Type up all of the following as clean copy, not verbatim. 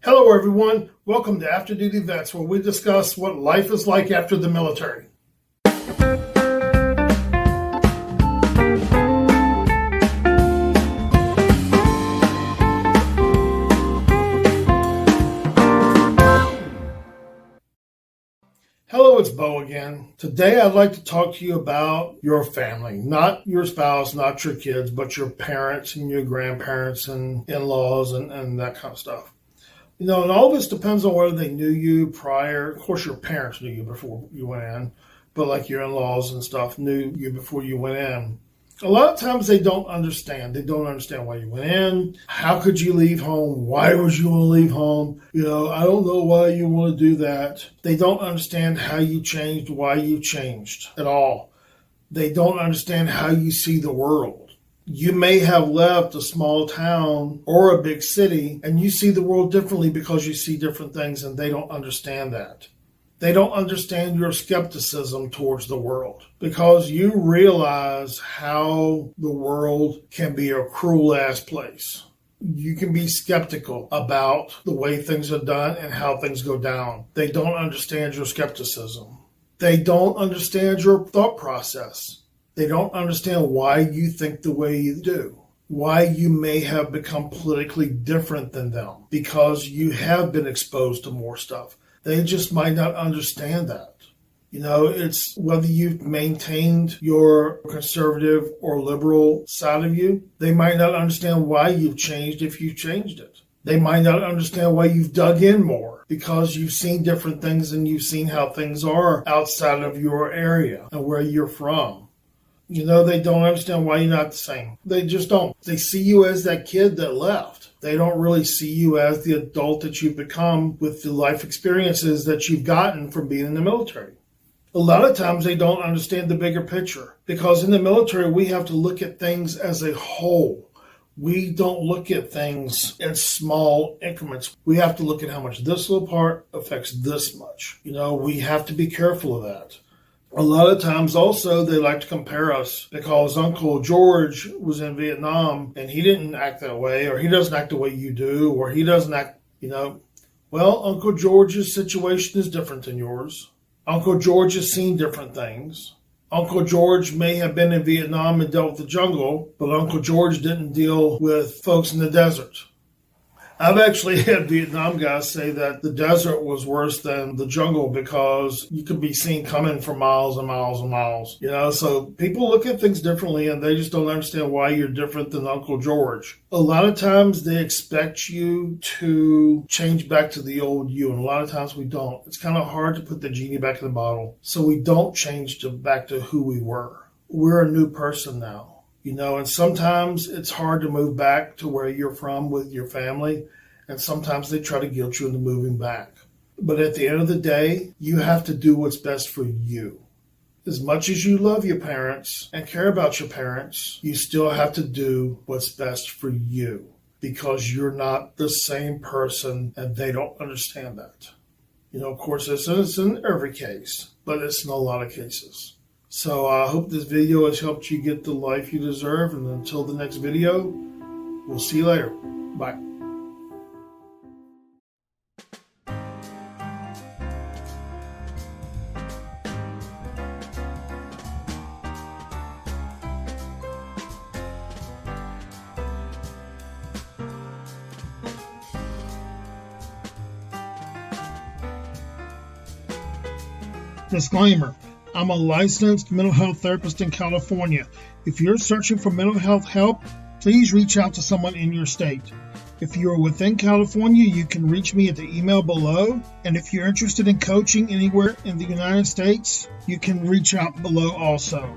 Hello everyone, welcome to After Duty Vets, where we discuss what life is like after the military. Hello, it's Bo again. Today I'd like to talk to you about your family, not your spouse, not your kids, but your parents and your grandparents and in-laws and that kind of stuff. You know, and all this depends on whether they knew you prior. Of course, your parents knew you before you went in, but like your in-laws and stuff knew you before you went in. A lot of times they don't understand. They don't understand why you went in. How could you leave home? Why would you want to leave home? You know, I don't know why you want to do that. They don't understand how you changed, why you changed at all. They don't understand how you see the world. You may have left a small town or a big city and you see the world differently because you see different things, and they don't understand that. They don't understand your skepticism towards the world because you realize how the world can be a cruel ass place. You can be skeptical about the way things are done and how things go down. They don't understand your skepticism. They don't understand your thought process. They don't understand why you think the way you do, why you may have become politically different than them because you have been exposed to more stuff. They just might not understand that. You know, it's whether you've maintained your conservative or liberal side of you. They might not understand why you've changed if you've changed it. They might not understand why you've dug in more because you've seen different things and you've seen how things are outside of your area and where you're from. You know, they don't understand why you're not the same. They just don't. They see you as that kid that left. They don't really see you as the adult that you've become with the life experiences that you've gotten from being in the military. A lot of times they don't understand the bigger picture because in the military we have to look at things as a whole. We don't look at things in small increments. We have to look at how much this little part affects this much. You know, we have to be careful of that. A lot of times also they like to compare us because Uncle George was in Vietnam and he didn't act that way, or he doesn't act the way you do, or he doesn't act, you know. Well, Uncle George's situation is different than yours. Uncle George has seen different things. Uncle George may have been in Vietnam and dealt with the jungle, but Uncle George didn't deal with folks in the desert. I've actually had Vietnam guys say that the desert was worse than the jungle because you could be seen coming for miles and miles and miles. You know, so people look at things differently and they just don't understand why you're different than Uncle George. A lot of times they expect you to change back to the old you, and a lot of times we don't. It's kind of hard to put the genie back in the bottle. So we don't change back to who we were. We're a new person now. You know, and sometimes it's hard to move back to where you're from with your family, and sometimes they try to guilt you into moving back. But at the end of the day, you have to do what's best for you. As much as you love your parents and care about your parents, you still have to do what's best for you because you're not the same person and they don't understand that. You know, of course, it's in every case, but it's in a lot of cases. So I hope this video has helped you get the life you deserve. And until the next video, we'll see you later. Bye. Disclaimer. I'm a licensed mental health therapist in California. If you're searching for mental health help, please reach out to someone in your state. If you're within California, you can reach me at the email below. And if you're interested in coaching anywhere in the United States, you can reach out below also.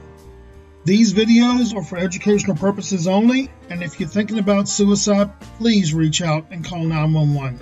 These videos are for educational purposes only, and if you're thinking about suicide, please reach out and call 911.